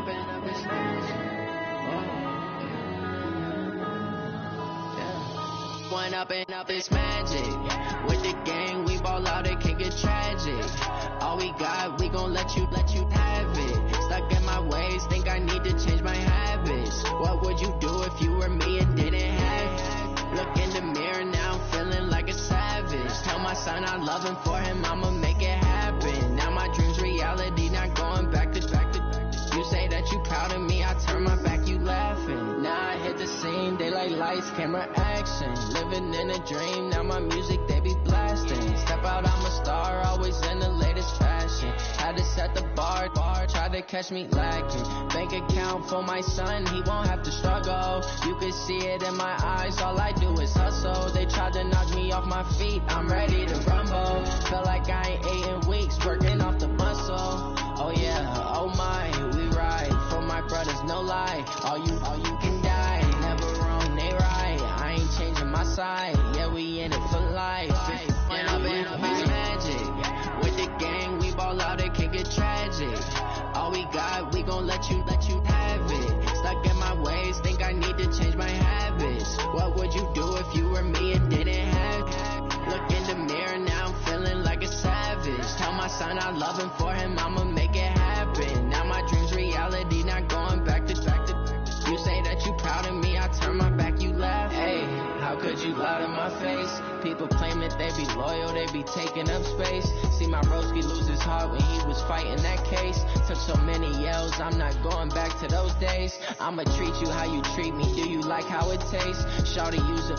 up, it's magic. One up and up, it's magic. With the gang, we ball out, it can get tragic. All we got, we gon' let you have it. Stuck in my ways, think I need to change my habits. What would you do if you were me and didn't have it? Look in the mirror now, I'm feeling like a savage. Tell my son I love him, for him I'ma make it happen. Now my dream's reality, not going back to. You say that you proud of me, I turn my back, you laughing. Now I hit the scene, daylight lights, camera action. Living in a dream, now my music they be blasting. Step out, I'm a star, always in the latest fashion. Had to set the bar, try to catch me lacking. Bank account for my son, he won't have to struggle. You can see it in my eyes, all I do is hustle. They tried to knock me off my feet, I'm ready to rumble. Feel like I ain't ate in weeks, working off the muscle. Oh yeah, oh my, we ride for my brothers, no lie. All you can die, never wrong, they right. I ain't changing my side, yeah, we in it for life. And up, it's magic. With the gang, we ball out, it can get tragic. All we got, we gon' let you have it. Stuck in my ways, think I need to change my habits. What would you do if you were me and didn't have it? Look in the mirror now, I'm feeling like a savage. Tell my son I love him, for him I'ma make it happen. Now my dream's reality, not going back to. You say that you proud of me, I turn my back, you laugh. Hey, how could you lie to my face? People claim that they be loyal, they be taking up space. See my broski lose his heart when he was fighting that case. Took so many yells, I'm not going back to those days. I'ma treat you how you treat me, do you like how it tastes? Shawty, use it,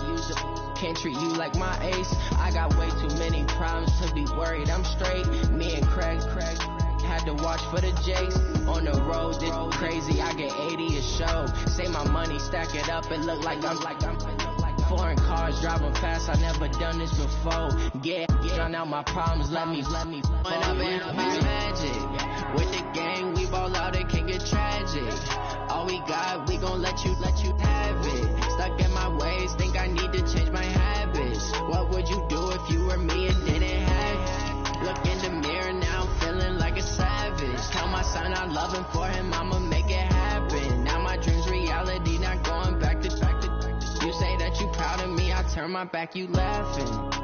can't treat you like my ace. I got way too many problems to be worried, I'm straight. Me and Craig had to watch for the Jakes. On the road, it's crazy, I get 80 a show. Say my money, stack it up, it look like I'm foreign cars, driving fast, I never done this before. Get drown out my problems, let me One up and up, it's magic. With the gang, we ball out, it can get tragic. All we got, we gon' let you have it. Stuck in my ways, think I need to change my habits. What would you do if you were me and didn't have it? Look in the mirror now, I'm feeling like a savage. Tell my son I love him, for him I'ma make it happen. Now my dream's reality, not going back to. You say that you proud of me, I turn my back, you laughing.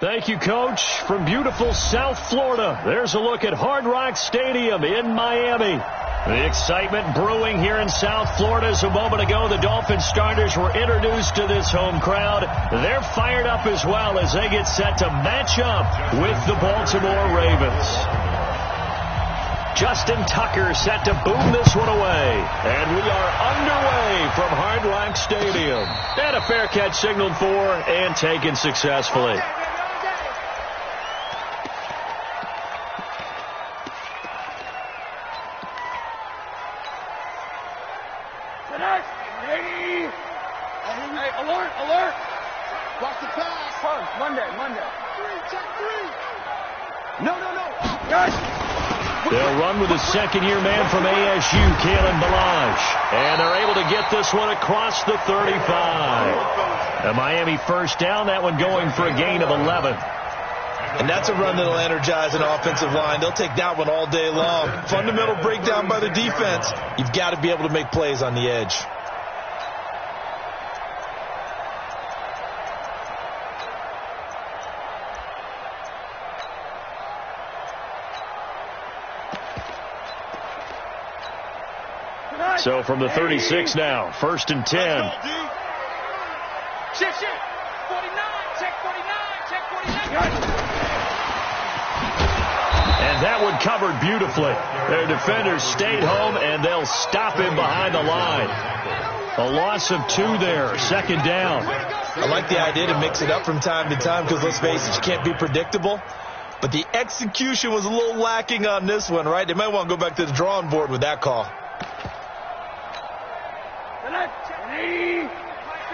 Thank you, Coach. From beautiful South Florida, there's a look at Hard Rock Stadium in Miami. The excitement brewing here in South Florida. As a moment ago, the Dolphins starters were introduced to this home crowd. They're fired up as well as they get set to match up with the Baltimore Ravens. Justin Tucker set to boom this one away. And we are underway from Hard Rock Stadium. And a fair catch signaled for and taken successfully. Alert! Watch the pass. Monday. Check three. No. Guys. They'll run with a second-year man from ASU, Kalen Balazs. And they're able to get this one across the 35. A Miami first down, that one going for a gain of 11. And that's a run that'll energize an offensive line. They'll take that one all day long. Fundamental breakdown by the defense. You've got to be able to make plays on the edge. So from the 36 now, 1st and 10. Shift. 49, check 49. And that one covered beautifully. Their defenders stayed home, and they'll stop him behind the line. A loss of 2 there. Second down. I like the idea to mix it up from time to time because, let's face it, you can't be predictable. But the execution was a little lacking on this one, right? They might want to go back to the drawing board with that call. 180.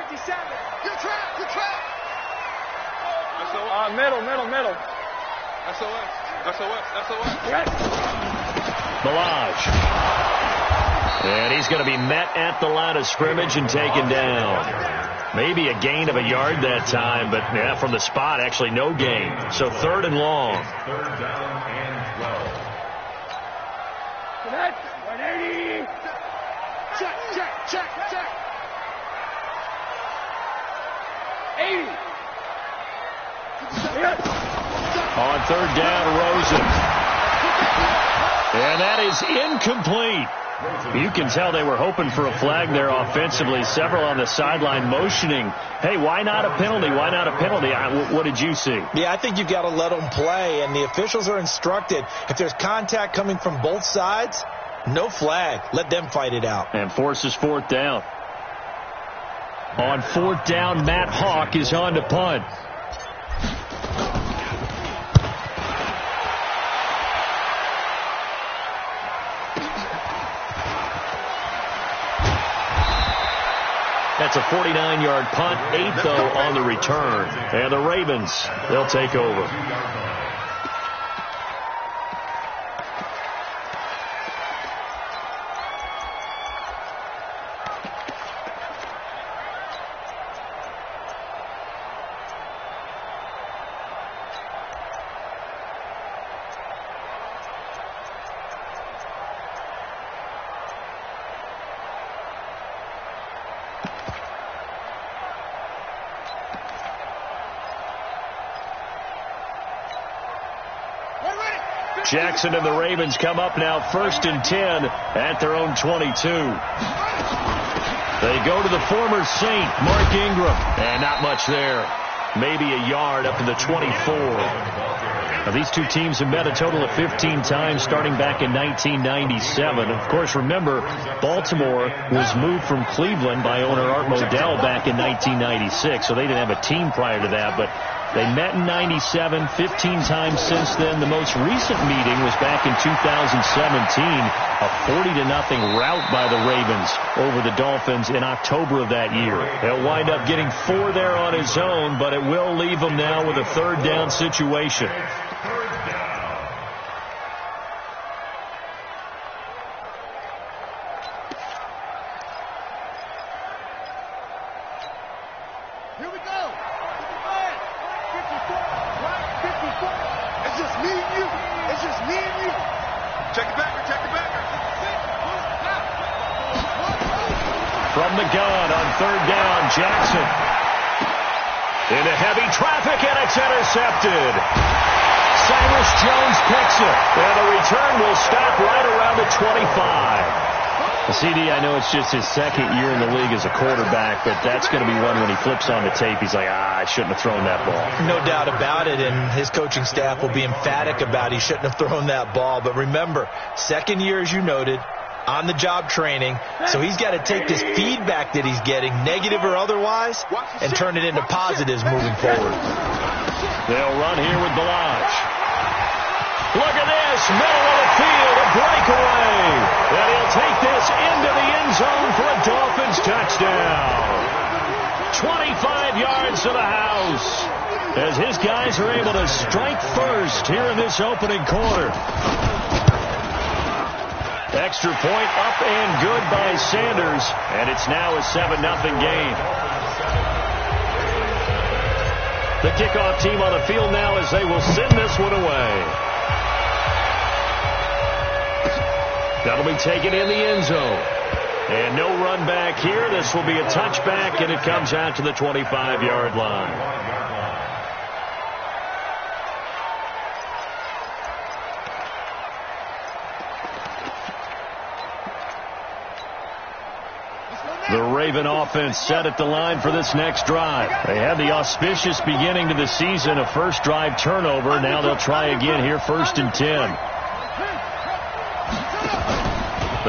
57. Good trap. Good trap. Middle. SOS. Yes. Balaj. And he's going to be met at the line of scrimmage and taken down. Maybe a gain of a yard that time, but yeah, from the spot, actually no gain. So 3rd and long. 3rd down and 12. 180. Check. 80. On 3rd down, Rosen. And that is incomplete. You can tell they were hoping for a flag there offensively. Several on the sideline motioning, hey, why not a penalty? Why not a penalty? What did you see? Yeah, I think you've got to let them play, and the officials are instructed. If there's contact coming from both sides, no flag. Let them fight it out. And forces 4th down. On 4th down, Matt Hawk is on to punt. That's a 49-yard punt, 8 though on the return. And the Ravens, they'll take over. Jackson and the Ravens come up now 1st and 10 at their own 22. They go to the former Saint, Mark Ingram, and not much there. Maybe a yard up to the 24. Now, these two teams have met a total of 15 times starting back in 1997. Of course, remember, Baltimore was moved from Cleveland by owner Art Modell back in 1996, so they didn't have a team prior to that, but they met in 97, 15 times since then. The most recent meeting was back in 2017, a 40-0 rout by the Ravens over the Dolphins in October of that year. They'll wind up getting 4 there on his own, but it will leave him now with a 3rd down situation. From the gun on 3rd down, Jackson. Into heavy traffic, and it's intercepted. Cyrus Jones picks it, and the return will stop right around the 25. CD, I know it's just his 2nd year in the league as a quarterback, but that's going to be one when he flips on the tape. He's like, I shouldn't have thrown that ball. No doubt about it, and his coaching staff will be emphatic about he shouldn't have thrown that ball. But remember, 2nd year, as you noted, on-the-job training, so he's got to take this feedback that he's getting, negative or otherwise, and turn it into positives moving forward. They'll run here with Balaj. Look at this, middle of the field, a breakaway. And he'll take this into the end zone for a Dolphins touchdown. 25 yards to the house as his guys are able to strike first here in this opening quarter. Extra point up and good by Sanders, and it's now a 7-0 game. The kickoff team on the field now as they will send this one away. That'll be taken in the end zone. And no run back here. This will be a touchback, and it comes out to the 25-yard line. The Raven offense set at the line for this next drive. They had the auspicious beginning to the season, a first drive turnover. Now they'll try again here, 1st and 10.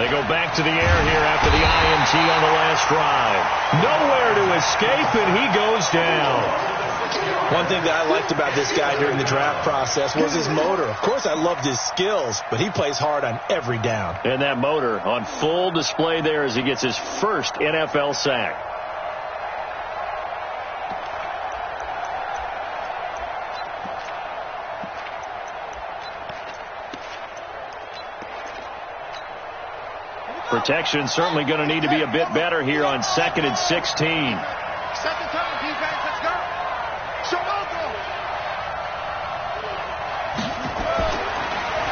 They go back to the air here after the INT on the last drive. Nowhere to escape, and he goes down. One thing that I liked about this guy during the draft process was his motor. Of course, I loved his skills, but he plays hard on every down. And that motor on full display there as he gets his first NFL sack. Protection certainly going to need to be a bit better here on 2nd and 16. Second time, defense, let's go. Show over.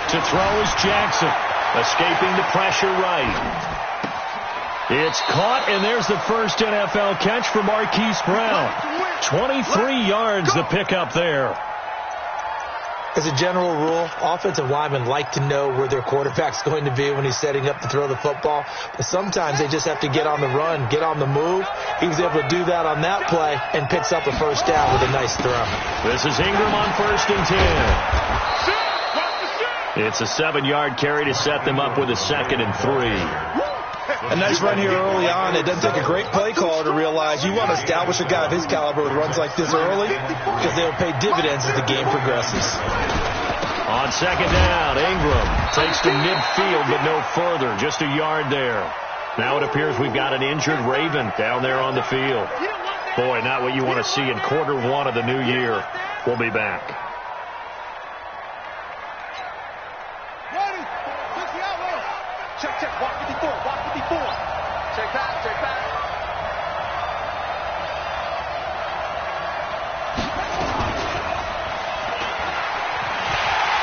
To throw is Jackson, escaping the pressure right. It's caught, and there's the first NFL catch for Marquise Brown. 23 yards the pickup there. As a general rule, offensive linemen like to know where their quarterback's going to be when he's setting up to throw the football. But sometimes they just have to get on the run, get on the move. He was able to do that on that play and picks up a first down with a nice throw. This is Ingram on 1st and 10. It's a 7-yard carry to set them up with a 2nd and 3. A nice run here early on. It doesn't take a great play caller to realize you want to establish a guy of his caliber with runs like this early because they'll pay dividends as the game progresses. On 2nd down, Ingram takes to midfield but no further. Just a yard there. Now it appears we've got an injured Raven down there on the field. Boy, not what you want to see in quarter 1 of the new year. We'll be back. Check, check, walk 54, walk 54. Check back, check back.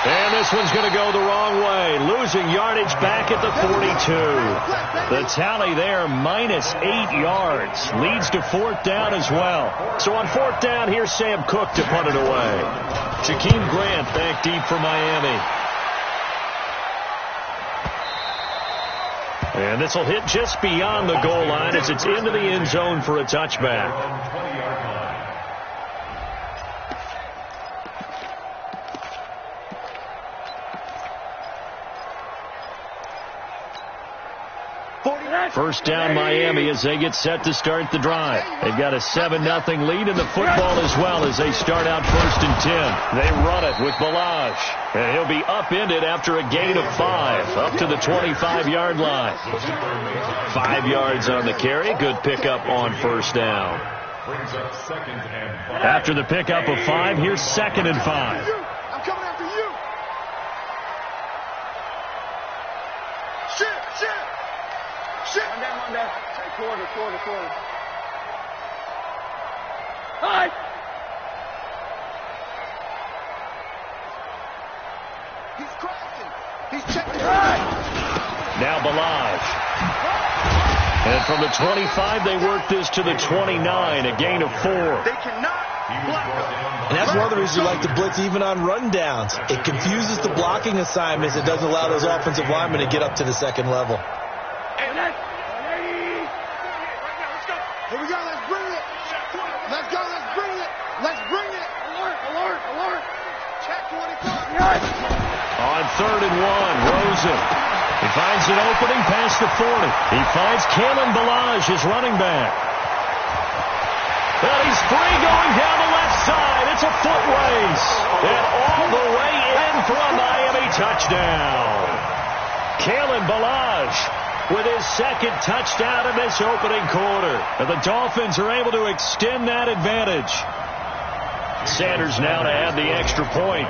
And this one's going to go the wrong way. Losing yardage back at the 42. The tally there, -8 yards. Leads to 4th down as well. So on 4th down, here's Sam Cook to punt it away. Jakeem Grant back deep for Miami. And this will hit just beyond the goal line as it's into the end zone for a touchback. First down Miami as they get set to start the drive. They've got a 7-0 lead in the football as well as they start out 1st and 10. They run it with Balaj. And he'll be upended after a gain of 5 up to the 25-yard line. 5 yards on the carry. Good pickup on 1st down. After the pickup of 5, here's 2nd and 5. I'm coming after you. Shit, shit. Shit. Monday. Quarter. Hi. He's crossing. He's checking. Right. Now Balaj. And from the 25, they work this to the 29, a gain of 4. They cannot block us. And that's one of the reasons we like to blitz even on rundowns. It confuses the blocking assignments. It doesn't allow those offensive linemen to get up to the second level. Hey, let's go. Here we go. Let's bring it. Let's go. Let's bring it. Let's bring it. Alert. Check 24. On 3rd and 1, Rosen. He finds an opening past the 40. He finds Kalen Balaj, his running back. Well, he's free going down the left side. It's a foot race. And all the way in for a Miami touchdown. Kalen Balaj with his 2nd touchdown in this opening quarter. And the Dolphins are able to extend that advantage. Sanders now to add the extra point.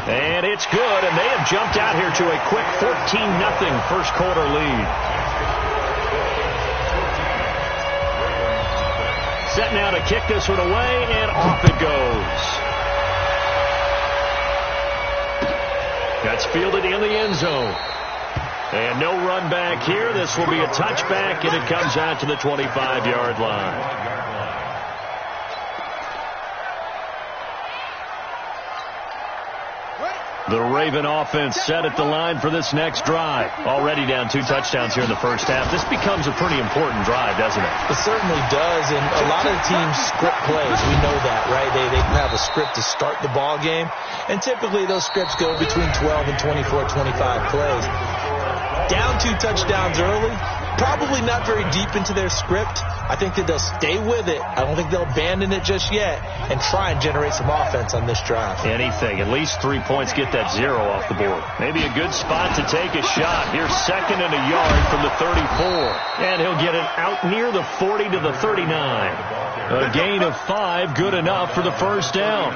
And it's good, and they have jumped out here to a quick 14-0 first quarter lead. Set now to kick this one away, and off it goes. That's fielded in the end zone. And no run back here. This will be a touchback, and it comes out to the 25-yard line. The Raven offense set at the line for this next drive. Already down 2 touchdowns here in the first half. This becomes a pretty important drive, doesn't it? It certainly does, and a lot of the teams script plays. We know that, right? They have a script to start the ball game, and typically those scripts go between 12 and 24, 25 plays. Down 2 touchdowns early, probably not very deep into their script. I think that they'll stay with it. I don't think they'll abandon it just yet and try and generate some offense on this drive. Anything. At least 3 points, get that 0 off the board. Maybe a good spot to take a shot. Here's 2nd and a yard from the 34. And he'll get it out near the 40 to the 39. A gain of 5, good enough for the first down.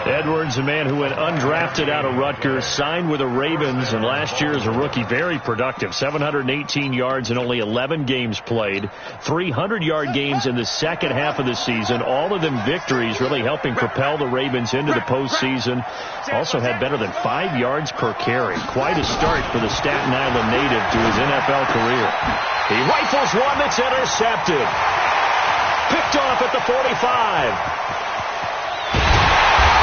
Edwards, a man who went undrafted out of Rutgers, signed with the Ravens, and last year as a rookie, very productive. 718 yards in only 11 games played. 300-yard games in the second half of the season. All of them victories, really helping propel the Ravens into the postseason. Also had better than 5 yards per carry. Quite a start for the Staten Island native to his NFL career. He rifles one that's intercepted. Picked off at the 45.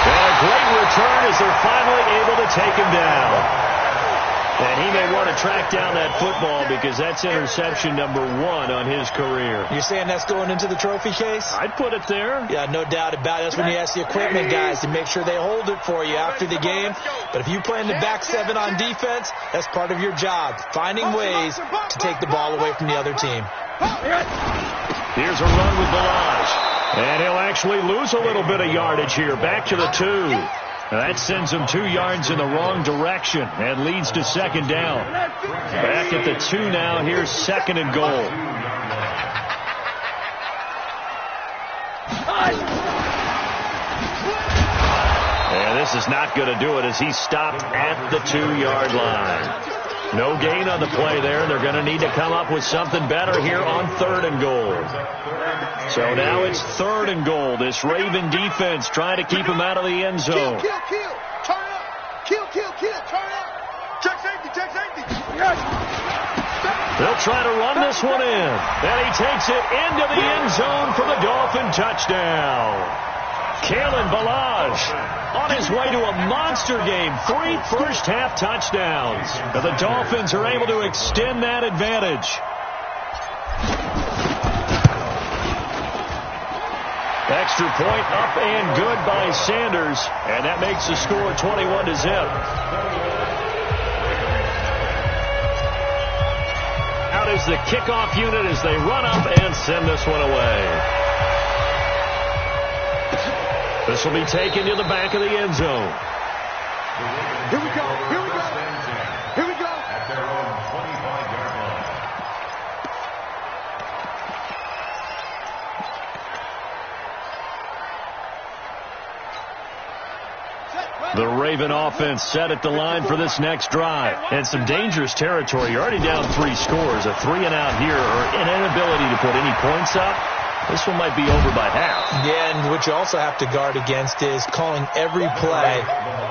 And a great return as they're finally able to take him down. And he may want to track down that football because that's interception number 1 on his career. You're saying that's going into the trophy case? I'd put it there. Yeah, no doubt about it. That's when you ask the equipment guys to make sure they hold it for you after the game. But if you play in the back 7 on defense, that's part of your job, finding ways to take the ball away from the other team. Here's a run with Balazs. And he'll actually lose a little bit of yardage here. Back to the 2. That sends him 2 yards in the wrong direction and leads to 2nd down. Back at the 2 now. Here's 2nd and goal. And this is not going to do it as he's stopped at the 2-yard line. No gain on the play there. They're going to need to come up with something better here on 3rd and goal. So now it's 3rd and goal. This Raven defense trying to keep him out of the end zone. Kill. Turn up. Kill. Turn up. Check safety. Yes. They'll try to run this one in. And he takes it into the end zone for the Dolphin touchdown. Kalen Balazs on his way to a monster game. 3 first-half touchdowns. And the Dolphins are able to extend that advantage. Extra point up and good by Sanders. And that makes the score 21-0. Out is the kickoff unit as they run up and send this one away. This will be taken to the back of the end zone. Here we go. At their own 25-yard line. The Raven offense set at the line for this next drive. And some dangerous territory. You're already down 3 scores. A 3-and-out here or an inability to put any points up. This one might be over by half. Yeah, and what you also have to guard against is calling every play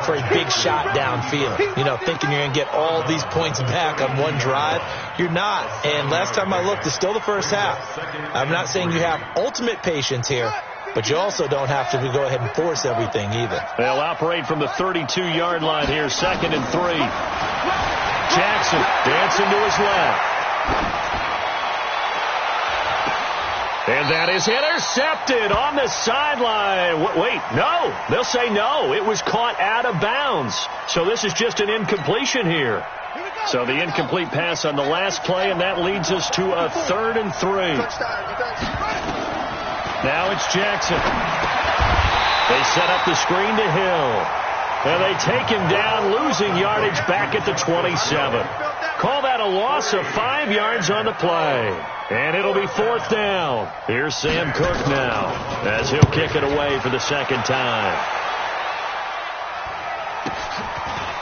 for a big shot downfield. You know, thinking you're going to get all these points back on one drive. You're not. And last time I looked, it's still the first half. I'm not saying you have ultimate patience here, but you also don't have to go ahead and force everything either. They'll operate from the 32-yard line here, 2nd and 3. Jackson dancing to his left. And that is intercepted on the sideline. Wait, no. They'll say no. It was caught out of bounds. So this is just an incompletion here. So the incomplete pass on the last play, and that leads us to a 3rd and 3. Now it's Jackson. They set up the screen to Hill. And they take him down, losing yardage back at the 27. Call that a loss of 5 yards on the play. And it'll be 4th down. Here's Sam Cook now as he'll kick it away for the 2nd time.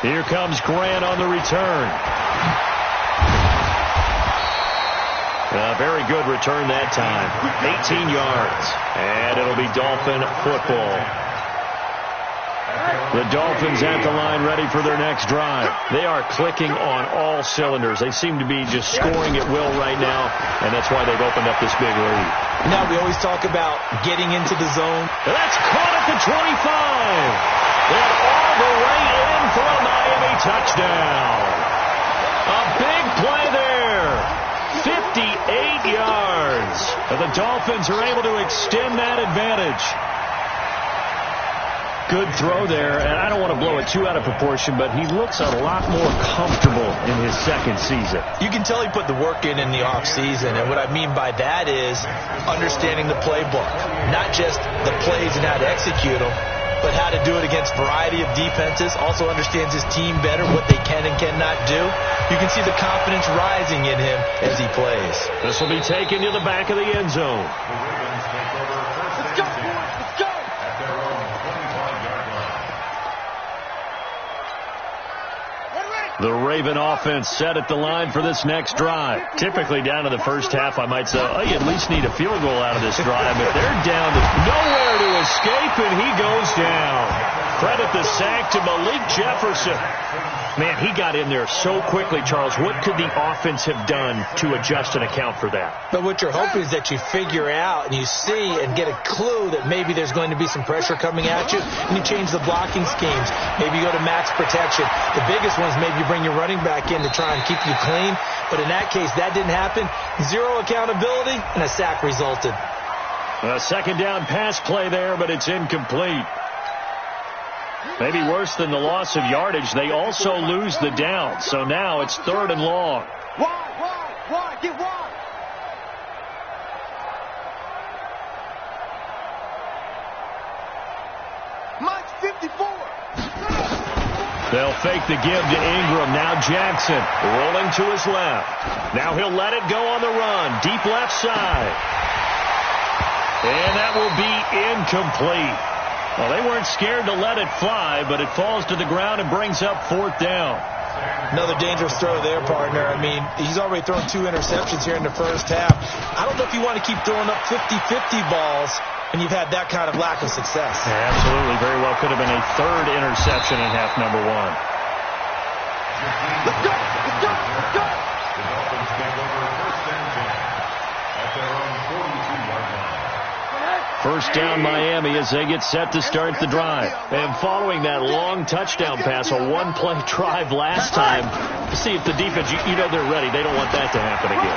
Here comes Grant on the return. A very good return that time. 18 yards. And it'll be Dolphin football. The Dolphins at the line ready for their next drive. They are clicking on all cylinders. They seem to be just scoring at will right now, and that's why they've opened up this big lead. Now we always talk about getting into the zone. That's caught at the 25. And all the way in for a Miami touchdown. A big play there. 58 yards. And the Dolphins are able to extend that advantage. Good throw there, and I don't want to blow it too out of proportion, but he looks a lot more comfortable in his second season. You can tell he put the work in the offseason, and what I mean by that is understanding the playbook. Not just the plays and how to execute them, but how to do it against a variety of defenses. Also understands his team better, what they can and cannot do. You can see the confidence rising in him as he plays. This will be taken to the back of the end zone. Let's go, boys. Let's go. At their own 25-yard line. The Raven offense set at the line for this next drive. Typically down to the first half, I might say, oh, you at least need a field goal out of this drive. But they're down to nowhere to escape, and he goes down. Credit the sack to Malik Jefferson. Man, he got in there so quickly, Charles. What could the offense have done to adjust and account for that? But what you're hoping is that you figure out and you see and get a clue that maybe there's going to be some pressure coming at you, and you change the blocking schemes. Maybe you go to max protection. The biggest one is maybe you bring your running back in to try and keep you clean. But in that case, that didn't happen. Zero accountability, and a sack resulted. A second down pass play there, but it's incomplete. Maybe worse than the loss of yardage, they also lose the down. So now it's 3rd and long. Wide, get wide. Mike's 54. They'll fake the give to Ingram. Now Jackson rolling to his left. Now he'll let it go on the run. Deep left side. And that will be incomplete. Well, they weren't scared to let it fly, but it falls to the ground and brings up 4th down. Another dangerous throw there, partner. I mean, he's already thrown 2 interceptions here in the first half. I don't know if you want to keep throwing up 50-50 balls when you've had that kind of lack of success. Yeah, absolutely. Very well could have been a 3rd interception in half number 1. Let's go. Let's go. Let's go. The Dolphins take over 1st and 10 at their own 42-yard line. First down Miami as they get set to start the drive. And following that long touchdown pass, a one-play drive last time, to see if the defense, you know they're ready. They don't want that to happen again.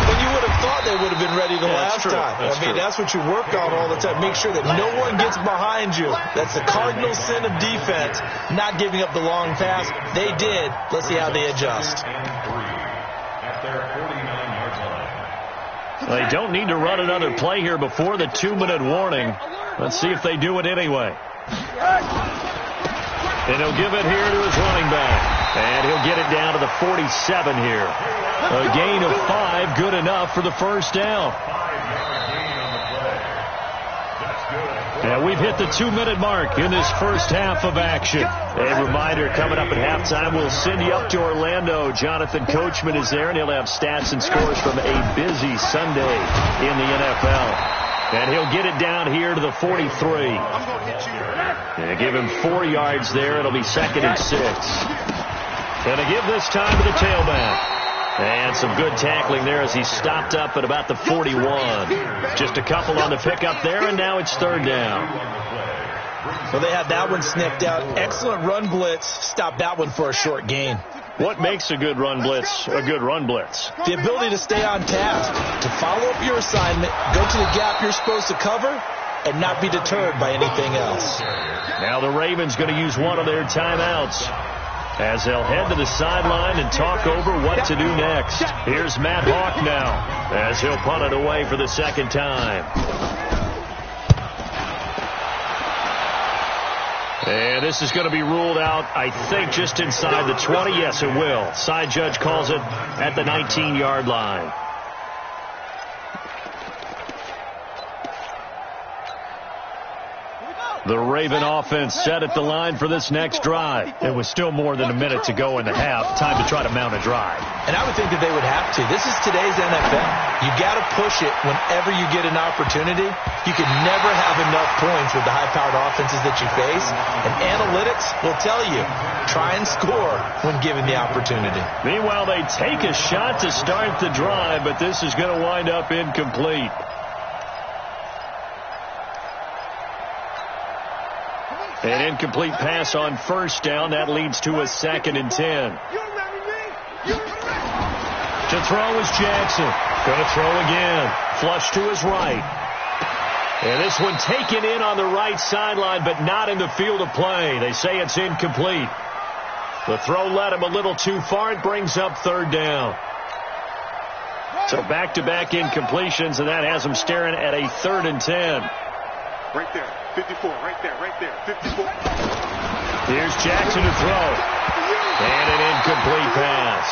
But you would have thought they would have been ready the last time. That's what you work on all the time. Make sure that no one gets behind you. That's the cardinal sin of defense, not giving up the long pass. They did. Let's see how they adjust. At their 49-yard line. They don't need to run another play here before the 2-minute warning. Let's see if they do it anyway. And he'll give it here to his running back. And he'll get it down to the 47 here. A gain of 5, good enough for the first down. 5-yard gain on the play. That's good. And we've hit the 2-minute mark in this first half of action. A reminder, coming up at halftime, we'll send you up to Orlando. Jonathan Coachman is there, and he'll have stats and scores from a busy Sunday in the NFL. And he'll get it down here to the 43. I'm going to hit you. And give him 4 yards there. It'll be 2nd and 6. And they give this time to the tailback. And some good tackling there as he stopped up at about the 41. Just a couple on the pickup there, and now it's 3rd down. Well, they had that one sniffed out. Excellent run blitz. Stopped that one for a short gain. What makes a good run blitz a good run blitz? The ability to stay on task, to follow up your assignment, go to the gap you're supposed to cover, and not be deterred by anything else. Now the Ravens going to use one of their timeouts as they'll head to the sideline and talk over what to do next. Here's Matt Hawk now as he'll punt it away for the 2nd time. And this is going to be ruled out, I think, just inside the 20. Yes, it will. Side judge calls it at the 19-yard line. The Raven offense set at the line for this next drive. It was still more than a minute to go in the half. Time to try to mount a drive. And I would think that they would have to. This is today's NFL. You got to push it whenever you get an opportunity. You can never have enough points with the high-powered offenses that you face. And analytics will tell you, try and score when given the opportunity. Meanwhile, they take a shot to start the drive, but this is going to wind up incomplete. An incomplete pass on first down. That leads to a 2nd and 10. To throw is Jackson. Going to throw again. Flush to his right. And this one taken in on the right sideline, but not in the field of play. They say it's incomplete. The throw led him a little too far. It brings up 3rd down. So back-to-back incompletions, and that has him staring at a 3rd and 10. Right there. 54. Right there. 54. Here's Jackson to throw. And an incomplete pass.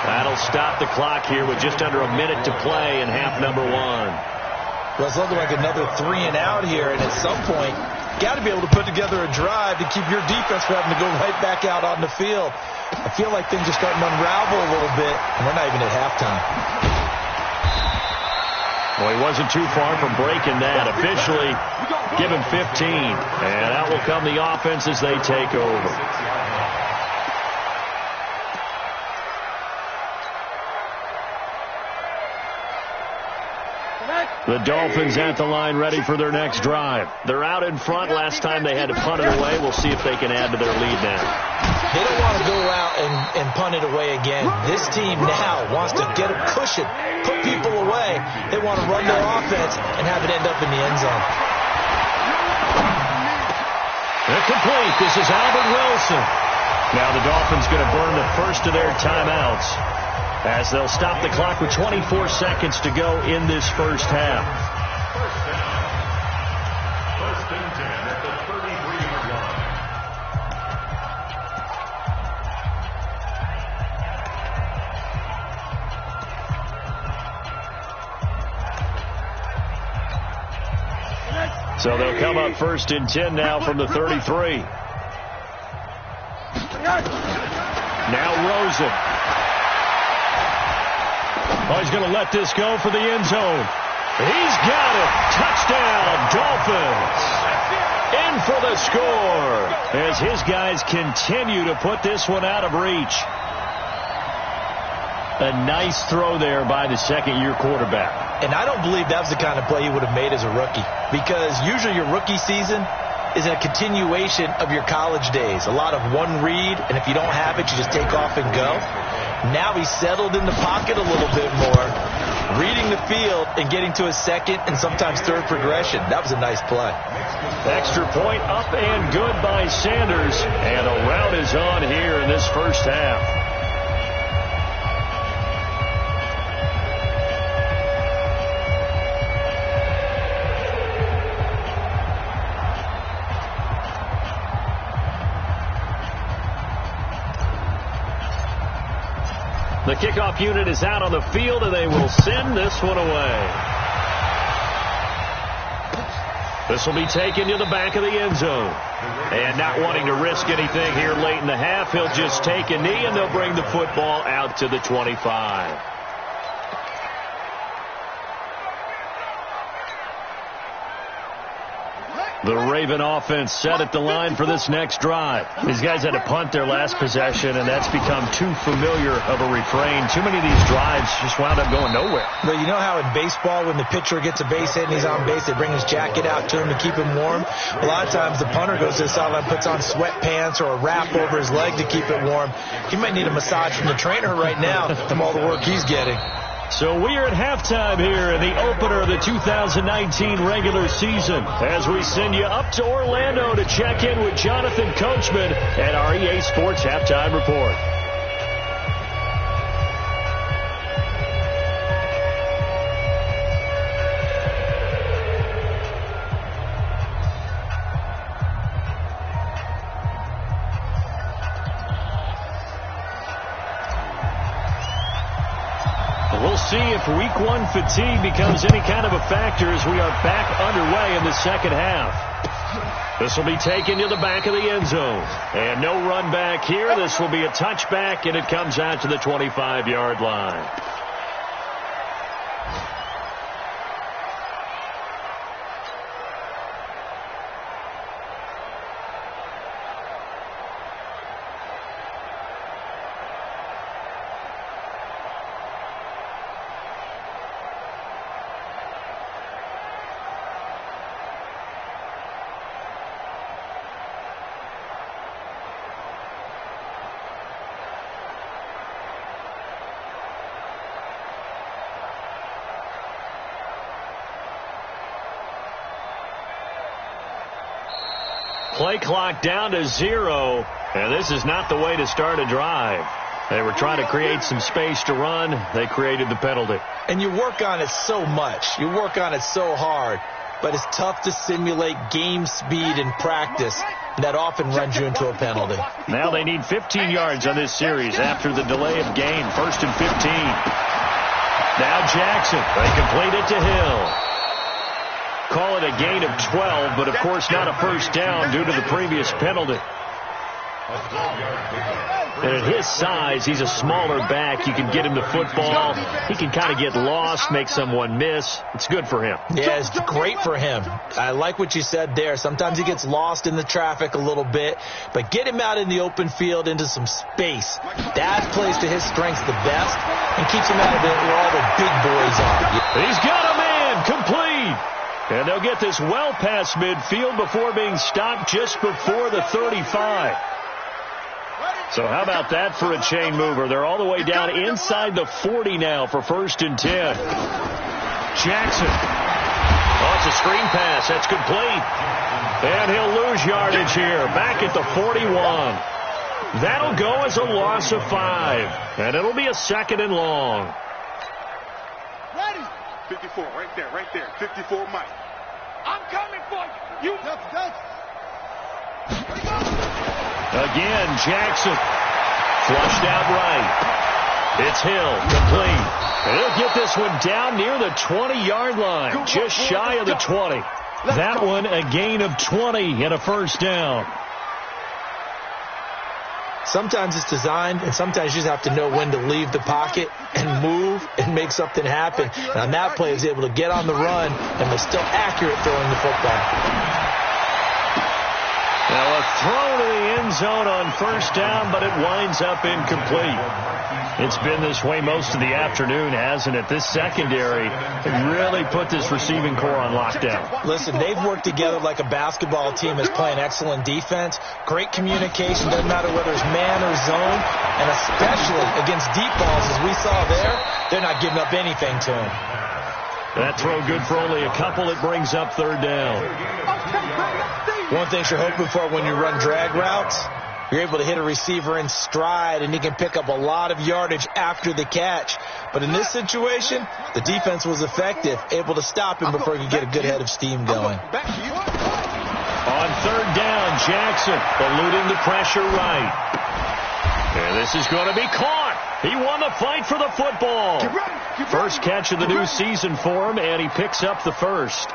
That'll stop the clock here with just under a minute to play in half number 1. Well, it's looking like another 3 and out here, and at some point, got to be able to put together a drive to keep your defense from having to go right back out on the field. I feel like things are starting to unravel a little bit, and we're not even at halftime. Well, he wasn't too far from breaking that. Officially, give him 15, and out will come the offense as they take over. The Dolphins at the line ready for their next drive. They're out in front. Last time they had to punt it away. We'll see if they can add to their lead now. They don't want to go out and punt it away again. This team now wants to get a cushion, put people away. They want to run their offense and have it end up in the end zone. They're complete. This is Albert Wilson. Now the Dolphins going to burn the first of their timeouts, as they'll stop the clock with 24 seconds to go in this first half. First and 10 at the 33-yard line. So they'll come up first and 10 now from the 33. Now Rosen. Oh, he's going to let this go for the end zone. He's got it. Touchdown, Dolphins. In for the score as his guys continue to put this one out of reach. A nice throw there by the second-year quarterback. And I don't believe that was the kind of play he would have made as a rookie, because usually your rookie season is a continuation of your college days. A lot of one read, and if you don't have it, you just take off and go. Now he's settled in the pocket a little bit more, reading the field and getting to a second and sometimes third progression. That was a nice play. Extra point up and good by Sanders, and a rout is on here in this first half. The kickoff unit is out on the field, and they will send this one away. This will be taken to the back of the end zone. And not wanting to risk anything here late in the half, he'll just take a knee, and they'll bring the football out to the 25. The Raven offense set at the line for this next drive. These guys had to punt their last possession, and that's become too familiar of a refrain. Too many of these drives just wound up going nowhere. Well, you know how in baseball when the pitcher gets a base hit and he's on base, they bring his jacket out to him to keep him warm? A lot of times the punter goes to the sideline, puts on sweatpants or a wrap over his leg to keep it warm. He might need a massage from the trainer right now from all the work he's getting. So we are at halftime here in the opener of the 2019 regular season, as we send you up to Orlando to check in with Jonathan Coachman at our EA Sports Halftime Report. We'll see if week one fatigue becomes any kind of a factor as we are back underway in the second half. This will be taken to the back of the end zone. And no run back here. This will be a touchback, and it comes out to the 25-yard line. Play clock down to 0, and this is not the way to start a drive. They were trying to create some space to run. They created the penalty. And you work on it so much. You work on it so hard. But it's tough to simulate game speed in practice. That often runs you into a penalty. Now they need 15 yards on this series after the delay of game. 1st and 15. Now Jackson. They complete it to Hill. Call it a gain of 12, but of course not a first down due to the previous penalty. And at his size, he's a smaller back. You can get him the football. He can kind of get lost, make someone miss. It's good for him. Yeah, it's great for him. I like what you said there. Sometimes he gets lost in the traffic a little bit, but get him out in the open field into some space. That plays to his strengths the best and keeps him out of it where all the big boys are. He's got a man complete. And they'll get this well past midfield before being stopped just before the 35. So how about that for a chain mover? They're all the way down inside the 40 now for 1st and 10. Jackson. Oh, it's a screen pass. That's complete. And he'll lose yardage here. Back at the 41. That'll go as a loss of 5. And it'll be a 2nd and long. 54, right there. 54, Mike. I'm coming for you. Again, Jackson. Flushed out right. It's Hill, complete. And he'll get this one down near the 20-yard line, just shy of the 20. That one a gain of 20 and a first down. Sometimes it's designed, and sometimes you just have to know when to leave the pocket and move and make something happen. And on that play, he was able to get on the run and was still accurate throwing the football. Now a throw to the end zone on first down, but it winds up incomplete. It's been this way most of the afternoon, hasn't it? This secondary really put this receiving core on lockdown. Listen, they've worked together like a basketball team is playing excellent defense. Great communication, doesn't matter whether it's man or zone. And especially against deep balls, as we saw there, they're not giving up anything to him. That throw good for only a couple. It brings up 3rd down. One thing you're hoping for when you run drag routes, you're able to hit a receiver in stride, and he can pick up a lot of yardage after the catch. But in this situation, the defense was effective, able to stop him before he could get a good head of steam going. On 3rd down, Jackson eluding the pressure right. And this is going to be caught. He won the fight for the football. First catch of the new season for him, and he picks up the first.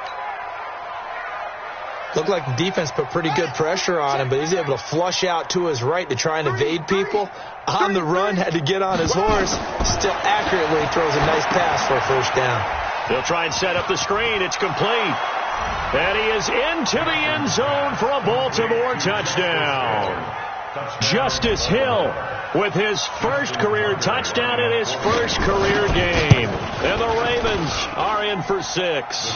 Looked like the defense put pretty good pressure on him, but he's able to flush out to his right to try and evade people. On the run, had to get on his horse. Still accurately throws a nice pass for a first down. They'll try and set up the screen. It's complete. And he is into the end zone for a Baltimore touchdown. Justice Hill with his first career touchdown in his first career game. And the Ravens are in for 6.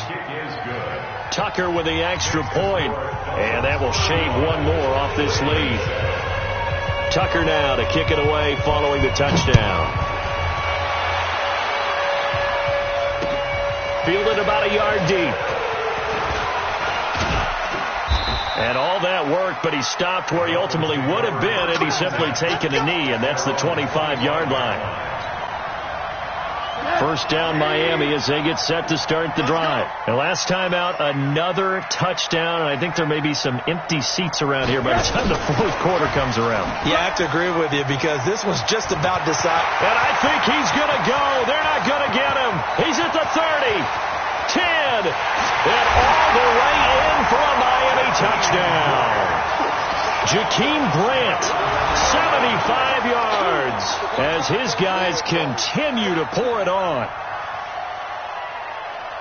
Tucker with the extra point, and that will shave one more off this lead. Tucker now to kick it away following the touchdown. Fielded about a yard deep. And all that worked, but he stopped where he ultimately would have been had he simply taken a knee, and that's the 25-yard line. First down, Miami, as they get set to start the drive. And last time out, another touchdown. And I think there may be some empty seats around here by the time the 4th quarter comes around. Yeah, I have to agree with you because this one's just about decided. And I think he's going to go. They're not going to get him. He's at the 30, 10, and all the way in for a Miami touchdown. Jakeem Grant, 75 yards, as his guys continue to pour it on.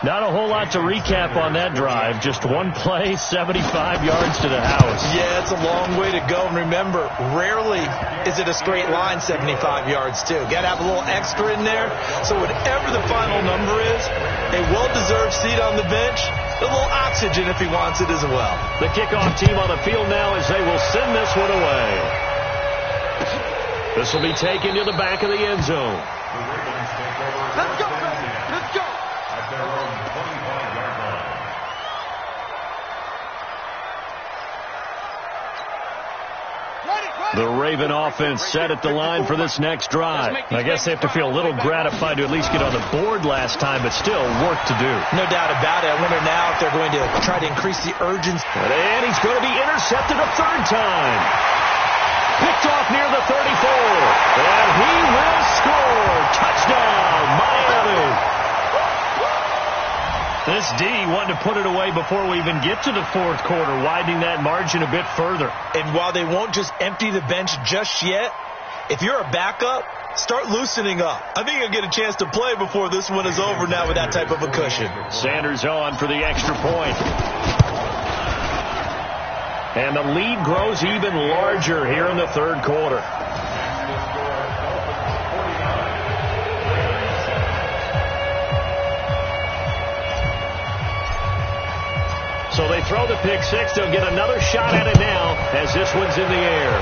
Not a whole lot to recap on that drive. Just one play, 75 yards to the house. Yeah, it's a long way to go. And remember, rarely is it a straight line 75 yards, too. Got to have a little extra in there. So whatever the final number is, a well-deserved seat on the bench, a little oxygen if he wants it as well. The kickoff team on the field now as they will send this one away. This will be taken to the back of the end zone. Let's go, let's go. At their own 25-yard line. The Raven offense set at the line for this next drive. I guess they have to feel a little gratified to at least get on the board last time, but still work to do. No doubt about it. I wonder now if they're going to try to increase the urgency. And he's going to be intercepted a third time. Picked off near the 34. And he will score. Touchdown, Miami. This D wanted to put it away before we even get to the fourth quarter, widening that margin a bit further. And while they won't just empty the bench just yet, if you're a backup, start loosening up. I think you'll get a chance to play before this one is over now with that type of a cushion. Sanders on for the extra point. And the lead grows even larger here in the third quarter. So they throw the pick six. They'll get another shot at it now as this one's in the air.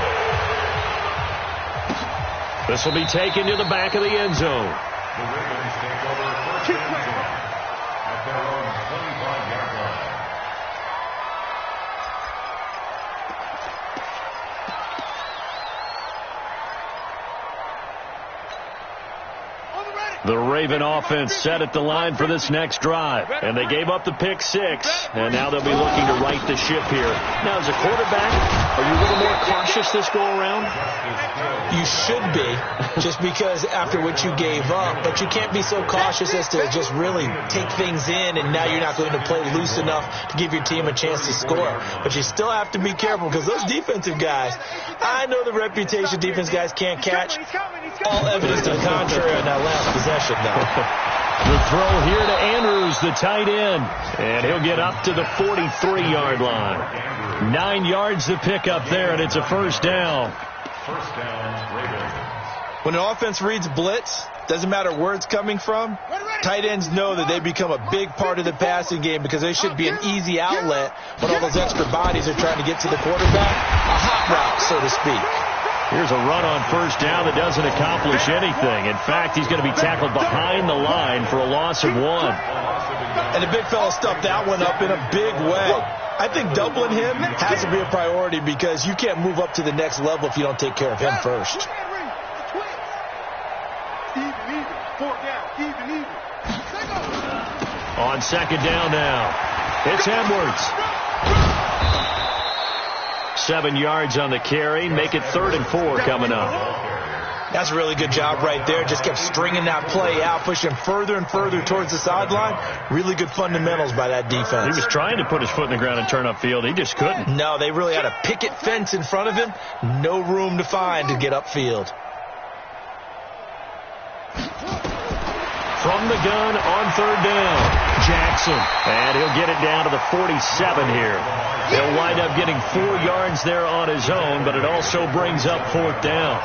This will be taken to the back of the end zone. The Ravens take over first and 10 at their own 25-yard line. The Raven offense set at the line for this next drive. And they gave up the pick six. And now they'll be looking to right the ship here. Now, as a quarterback, are you a little more cautious this go-around? You should be, just because after what you gave up. But you can't be so cautious as to just really take things in, and now you're not going to play loose enough to give your team a chance to score. But you still have to be careful, because those defensive guys, I know the reputation defense guys can't catch. All evidence to the contrary on that last possession, though. The throw here to Andrews, the tight end. And he'll get up to the 43-yard line. 9 yards to pick up there, and it's a first down. First down, Ravens. When an offense reads blitz, doesn't matter where it's coming from, tight ends know that they become a big part of the passing game because they should be an easy outlet when all those extra bodies are trying to get to the quarterback. A hot route, so to speak. Here's a run on first down that doesn't accomplish anything. In fact, he's going to be tackled behind the line for a loss of 1. And the big fella stuffed that one up in a big way. I think doubling him has to be a priority because you can't move up to the next level if you don't take care of him first. On second down now, it's Edwards. 7 yards on the carry. Make it 3rd and 4 coming up. That's a really good job right there. Just kept stringing that play out, pushing further and further towards the sideline. Really good fundamentals by that defense. He was trying to put his foot in the ground and turn upfield. He just couldn't. No, they really had a picket fence in front of him. No room to find to get upfield. From the gun on third down, Jackson. And he'll get it down to the 47 here. He'll wind up getting 4 yards there on his own, but it also brings up 4th down.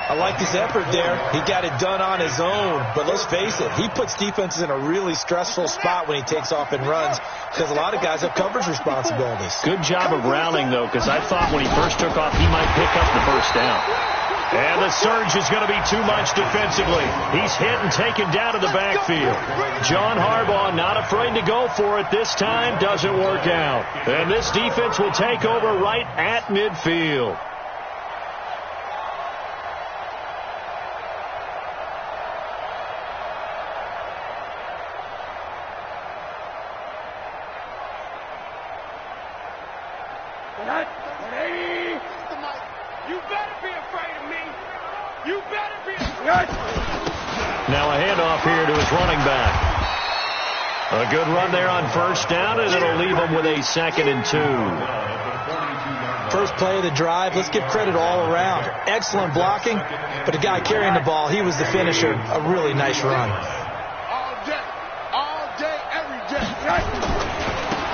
I like his effort there. He got it done on his own. But let's face it, he puts defenses in a really stressful spot when he takes off and runs because a lot of guys have coverage responsibilities. Good job of rallying, though, because I thought when he first took off, he might pick up the first down. And the surge is going to be too much defensively. He's hit and taken down to the backfield. John Harbaugh not afraid to go for it this time. Doesn't work out. And this defense will take over right at midfield. Now a handoff here to his running back. A good run there on first down, and it'll leave him with a 2nd and 2. First play of the drive, let's give credit all around. Excellent blocking, but the guy carrying the ball, he was the finisher. A really nice run. All day, every day.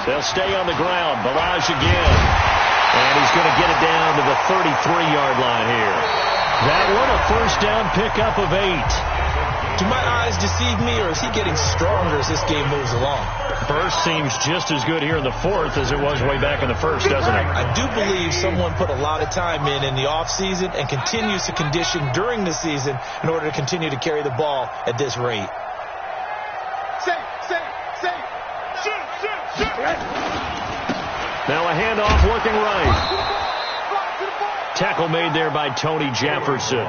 They'll stay on the ground. Balaj again. And he's going to get it down to the 33-yard line here. That one, a first down pickup of 8. Do my eyes deceive me, or is he getting stronger as this game moves along? First seems just as good here in the fourth as it was way back in the first, doesn't it? I do believe someone put a lot of time in the offseason and continues to condition during the season in order to continue to carry the ball at this rate. Now a handoff looking right. Tackle made there by Tony Jefferson.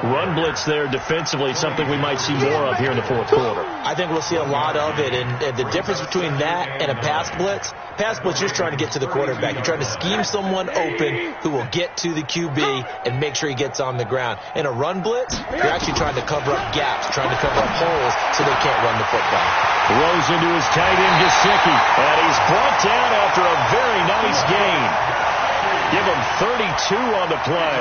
Run blitz there defensively, something we might see more of here in the fourth quarter. I think we'll see a lot of it, and the difference between that and a pass blitz, you're trying to get to the quarterback. You're trying to scheme someone open who will get to the QB and make sure he gets on the ground. In a run blitz, you're actually trying to cover up gaps, trying to cover up holes so they can't run the football. Throws into his tight end, Gesicki, and he's brought down after a very nice gain. Give him 32 on the play.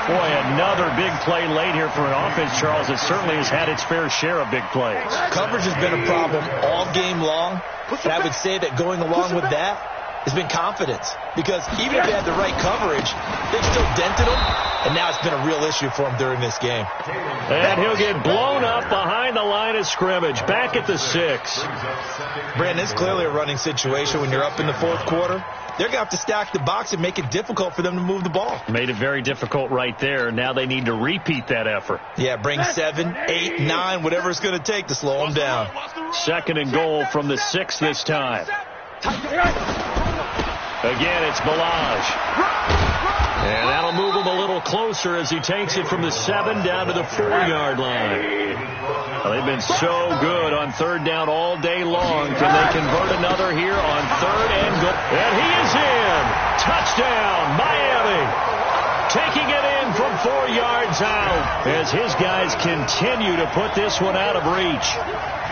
Boy, another big play late here for an offense, Charles, that certainly has had its fair share of big plays. Coverage has been a problem all game long, and I would say that going along with that has been confidence. Because even if they had the right coverage, they've still dented them, and now it's been a real issue for them during this game. And he'll get blown up behind the line of scrimmage, back at the 6. Brandon, it's clearly a running situation when you're up in the fourth quarter. They're going to have to stack the box and make it difficult for them to move the ball. Made it very difficult right there. Now they need to repeat that effort. Yeah, bring 7, 8, 9, whatever it's going to take to slow them down. 2nd and goal from the 6 this time. Again, it's Balaj. And that'll move him a little closer as he takes it from the 7 down to the 4-yard line. Well, they've been so good on 3rd down all day long. Can they convert another here on 3rd and goal? And he is in. Touchdown, Miami. Taking it in from 4 yards out as his guys continue to put this one out of reach.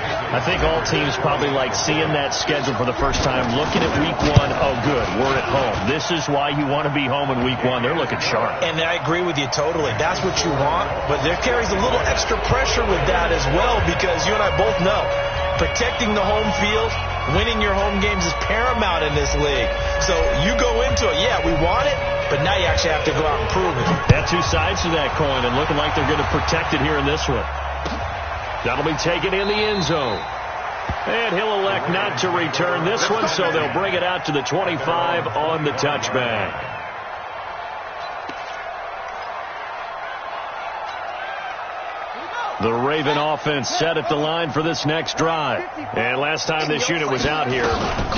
I think all teams probably like seeing that schedule for the first time, looking at week 1. Oh, good, we're at home. This is why you want to be home in week 1. They're looking sharp. And I agree with you totally. That's what you want. But there carries a little extra pressure with that as well, because you and I both know protecting the home field, winning your home games is paramount in this league. So you go into it, yeah, we want it, but now you actually have to go out and prove it. Got 2 sides to that coin, and looking like they're going to protect it here in this one. That'll be taken in the end zone. And he'll elect not to return this one, so they'll bring it out to the 25 on the touchback. The Raven offense set at the line for this next drive. And last time this unit was out here,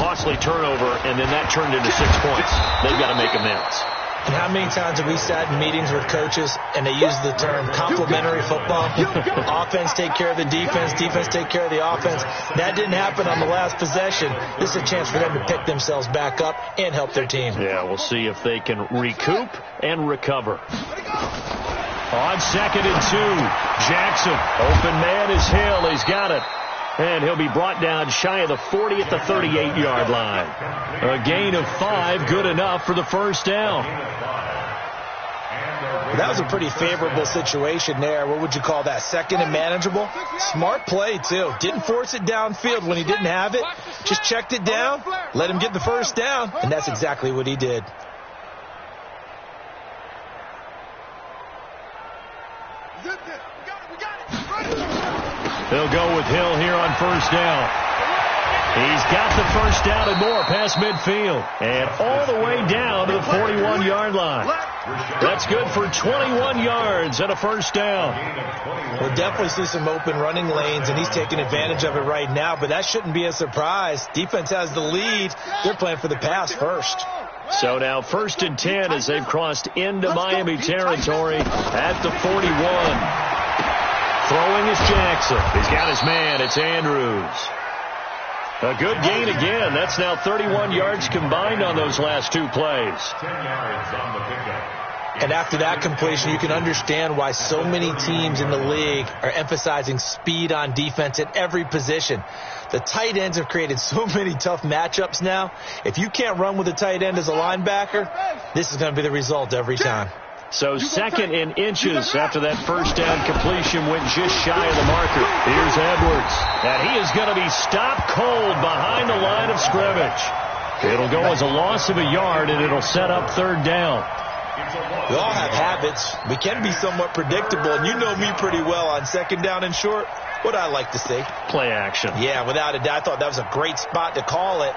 costly turnover, and then that turned into 6 points. They've got to make amends. And how many times have we sat in meetings with coaches and they use the term complementary football? Offense take care of the defense, defense take care of the offense. That didn't happen on the last possession. This is a chance for them to pick themselves back up and help their team. Yeah, we'll see if they can recoup and recover. On 2nd and 2, Jackson. Open man is Hill. He's got it. And he'll be brought down shy of the 40 at the 38-yard line. A gain of 5, good enough for the first down. That was a pretty favorable situation there. What would you call that? 2nd and manageable? Smart play, too. Didn't force it downfield when he didn't have it. Just checked it down, let him get the first down, and that's exactly what he did. They'll go with Hill here on first down. He's got the first down and more past midfield. And all the way down to the 41-yard line. That's good for 21 yards and a first down. We'll definitely see some open running lanes, and he's taking advantage of it right now, but that shouldn't be a surprise. Defense has the lead. They're playing for the pass first. So now 1st and 10 as they've crossed into Miami territory at the 41. Throwing is Jackson. He's got his man. It's Andrews. A good gain again. That's now 31 yards combined on those last 2 plays. 10 yards on the pickup. And after that completion, you can understand why so many teams in the league are emphasizing speed on defense at every position. The tight ends have created so many tough matchups now. If you can't run with a tight end as a linebacker, this is going to be the result every time. So 2nd and inches after that first down completion went just shy of the marker. Here's Edwards. And he is going to be stopped cold behind the line of scrimmage. It'll go as a loss of a yard, and it'll set up 3rd down. We all have habits. We can be somewhat predictable, and you know me pretty well on 2nd down and short. What I like to see. Play action. Yeah, without a doubt. I thought that was a great spot to call it.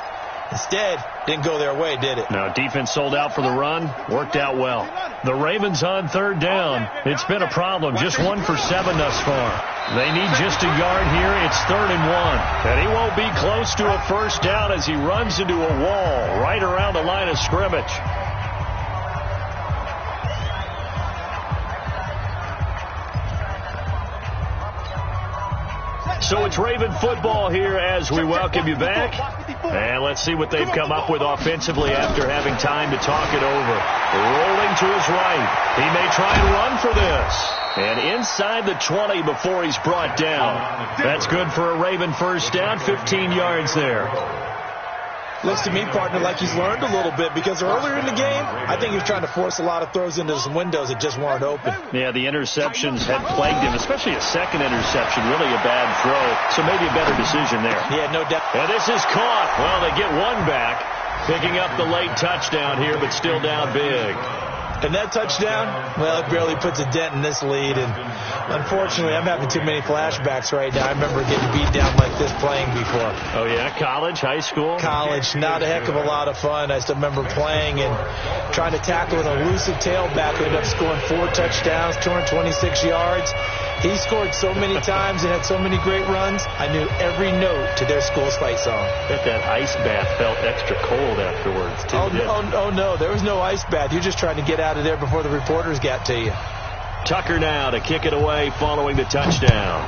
Instead, didn't go their way, did it? No, defense sold out for the run. Worked out well. The Ravens on 3rd down. It's been a problem. Just 1 for 7 thus far. They need just a yard here. It's 3rd and 1. And he won't be close to a first down as he runs into a wall right around the line of scrimmage. So it's Raven football here as we welcome you back. And let's see what they've come up with offensively after having time to talk it over. Rolling to his right. He may try and run for this. And inside the 20 before he's brought down. That's good for a Raven first down, 15 yards there. Looks to me, partner, like he's learned a little bit, because earlier in the game, I think he was trying to force a lot of throws into some windows that just weren't open. Yeah, the interceptions had plagued him, especially a second interception, really a bad throw. So maybe a better decision there. Yeah, no doubt. And this is caught. Well, they get one back, picking up the late touchdown here, but still down big. And that touchdown, well, it barely puts a dent in this lead. And unfortunately, I'm having too many flashbacks right now. I remember getting beat down like this playing before. Oh, yeah? College, high school? College, not a heck of a lot of fun. I still remember playing and trying to tackle an elusive tailback who ended up scoring 4 touchdowns, 226 yards. He scored so many times and had so many great runs, I knew every note to their school's fight song. I bet that ice bath felt extra cold afterwards, too. Oh, no, there was no ice bath. You're just trying to get out of there before the reporters got to you. Tucker now to kick it away following the touchdown.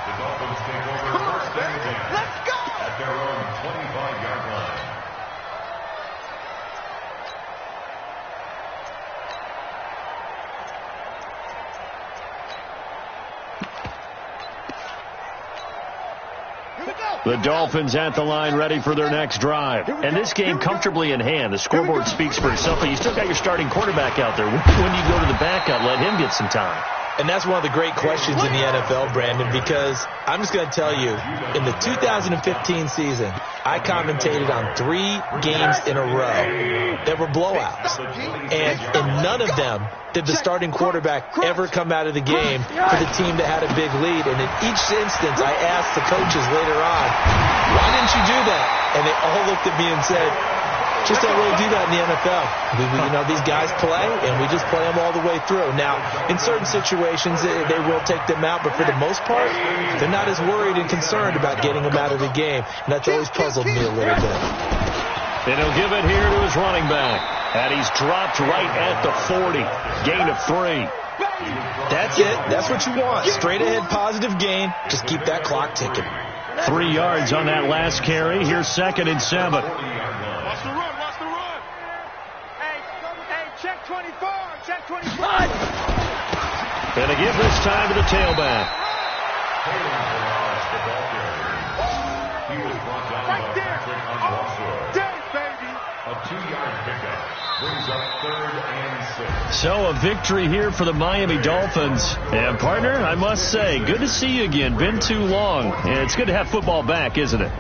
The Dolphins take over first and 10. Let's go! At their own 25-yard line. The Dolphins at the line ready for their next drive. And this game comfortably in hand. The scoreboard speaks for itself, but you still got your starting quarterback out there. When you go to the backup, let him get some time. And that's one of the great questions in the NFL, Brandon, because I'm just going to tell you, in the 2015 season, I commentated on 3 games in a row that were blowouts. And in none of them did the starting quarterback ever come out of the game for the team that had a big lead. And in each instance, I asked the coaches later on, why didn't you do that? And they all looked at me and said, just don't really do that in the NFL. These guys play, and we just play them all the way through. Now, in certain situations, they will take them out, but for the most part, they're not as worried and concerned about getting them out of the game. And that's always puzzled me a little bit. And he'll give it here to his running back. And he's dropped right at the 40. Gain of 3. That's it. That's what you want. Straight ahead positive gain. Just keep that clock ticking. 3 yards on that last carry. Here's 2nd and 7. Watch the run, watch the run. Hey, check 24, check 24. And to give this time to the tailback. He was brought down by Patrick on Day, baby. A 2-yard pickup brings up 3rd and 6. So a victory here for the Miami Dolphins. And partner, I must say, good to see you again. Been too long. And it's good to have football back, isn't it?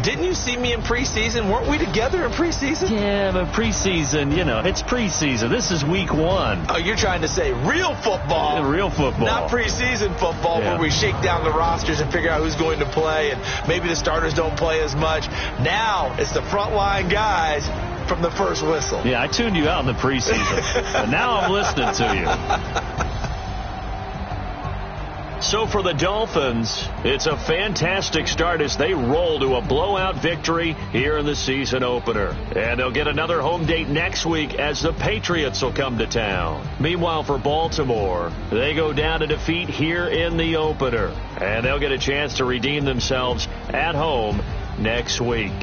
Didn't you see me in preseason? Weren't we together in preseason? Yeah, but preseason, it's preseason. This is week 1. Oh, you're trying to say real football. Real football. Not preseason football where we shake down the rosters and figure out who's going to play, and maybe the starters don't play as much. Now it's the frontline guys from the first whistle. Yeah, I tuned you out in the preseason. But now I'm listening to you. So for the Dolphins, it's a fantastic start as they roll to a blowout victory here in the season opener. And they'll get another home date next week as the Patriots will come to town. Meanwhile, for Baltimore, they go down to defeat here in the opener. And they'll get a chance to redeem themselves at home next week.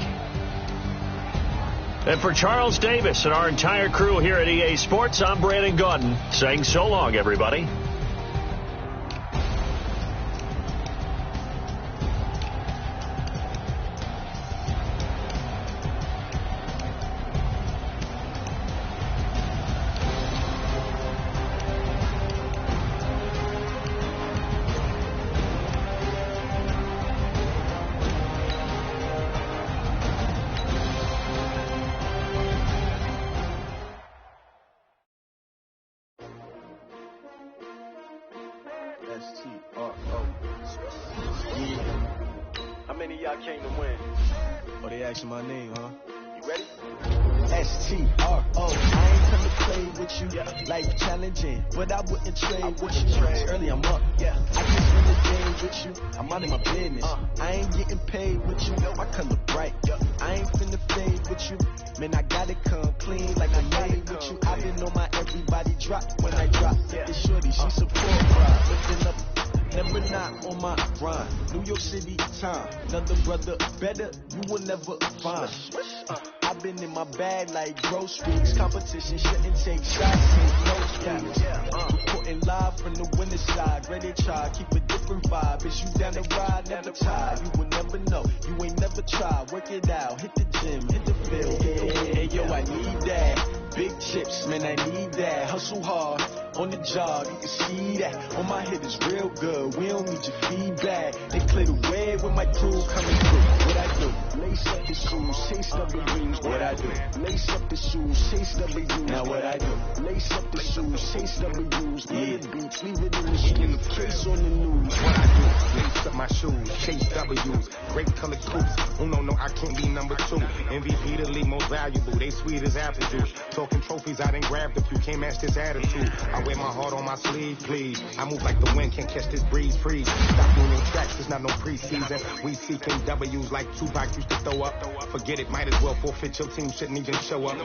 And for Charles Davis and our entire crew here at EA Sports, I'm Brandon Gaudin saying so long, everybody. My name, huh? You ready? S-T-R-O. I ain't come to play with you. Life challenging, but I wouldn't trade with you. Early I'm up, yeah. I just win the game with you. I'm out of my business. I ain't getting paid with you. My color bright. I ain't finna fade with you. Man, I gotta come clean like I made with you. I've been on my everybody drop when I on my grind. New York City time. Another brother better, you will never find. I've been in my bag like groceries. Competition shouldn't take shots, take no streets. Reporting live from the winter side. Ready to try, keep a different vibe. Is you down the ride, never tired. You will never know, you ain't never tried. Work it out, hit the gym, hit the field. Hey, yo, I need that. Big chips, man, I need that. Hustle hard on the job, you can see that. On my head is real good, we don't need your feedback. They clear the way with my crew coming through. What I do? Lace up the shoes, chase W's. What I do? Lace up the shoes, chase W's. Now what I do? Lace up the shoes, chase W's. Yeah, beats, leave it in the street, case on the news. What I do? Lace up my shoes, chase W's. Great color coops. Uno, no, I can't be number 2. MVP, the league most valuable. They sweet as apple juice. Talking trophies, I done grabbed a few. Can't match this attitude. I wear my heart on my sleeve, please. I move like the wind, can't catch this breeze, freeze. Stop doing tracks, it's not no preseason. We seeking W's like Tupac used to throw up. Forget it, might as well forfeit. Your team shouldn't even show up.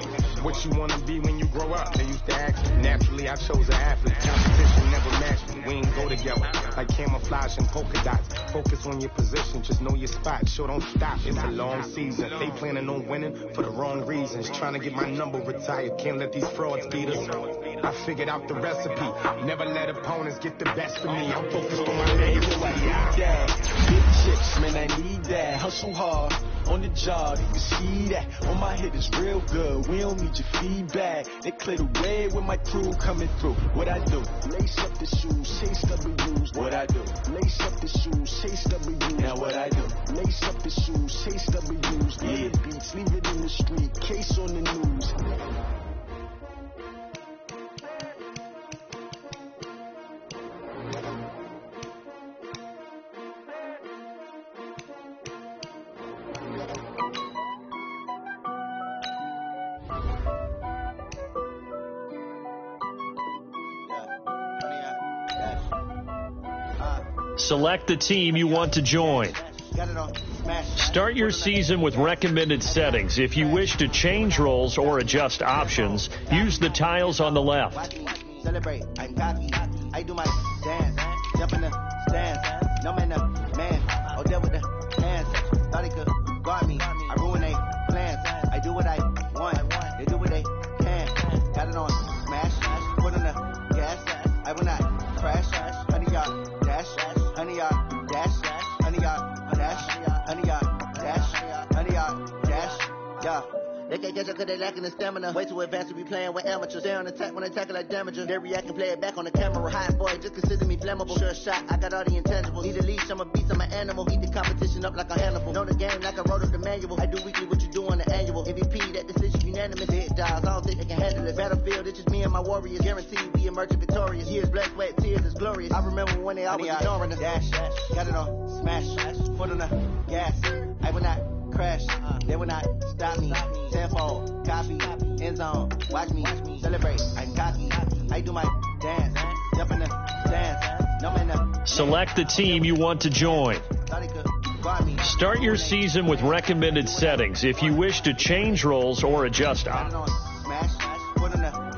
What you wanna be when you grow up? They used to ask. Naturally, I chose an athlete. Competition never matched me. We ain't go together like camouflage and polka dots. Focus on your position, just know your spot. Sure, don't stop. It's a long season. They planning on winning for the wrong reasons. Trying to get my number retired. Can't let these frauds beat us. I figured out the recipe. Never let opponents get the best of me. I'm focused on my name. I need that. Big chips, man, I need that. Hustle hard on the job, you can see that. On my head is real good, we don't need your feedback. They clear the way with my crew coming through. What I do? Lace up the shoes, chase W's. What I do? Lace up the shoes, chase W's. Now what I do? Lace up the shoes, chase W's. Yeah, beats, leave it in the street, case on the news. Select the team you want to join. Start your season with recommended settings. If you wish to change roles or adjust options, use the tiles on the left. Celebrate, I'm cocky. I do my dance, jump in the stands. No man, man, out there with the hands. Thought they could guard me. I ruin their plans. I do what I want. They do what they can. Got it on smash, put on the gas. I will not crash. Honey, y'all dash. Honey, y'all dash. Honey, y'all dash. Honey, y'all dash. Honey, y'all dash. Yeah. They can't catch up cause they lacking the stamina. Way too advanced to be playing with amateurs. Stay on attack when they tackle like damager. They react and play it back on the camera. Hot boy, just consider me flammable. Sure shot, I got all the intangibles. Need a leash, I'm a beast, I'm an animal. Eat the competition up like a Hannibal. Know the game like I wrote up the manual. I do weekly what you do on the annual. MVP, that decision unanimous. Hit dials, I don't think they can handle it. Battlefield, it's just me and my warriors. Guaranteed we emerge victorious. Years, blood, sweat, tears, is glorious. I remember when they always ignoring us. Dash, got it on smash, foot on the gas. I will not crash, they will not stop me. Tenfold, copy, end zone, watch me celebrate. I'm cocky, I do my dance, jump in the stands. No man, select the team you want to join. Start your season with recommended settings. If you wish to change roles or adjust options. Smash, put in the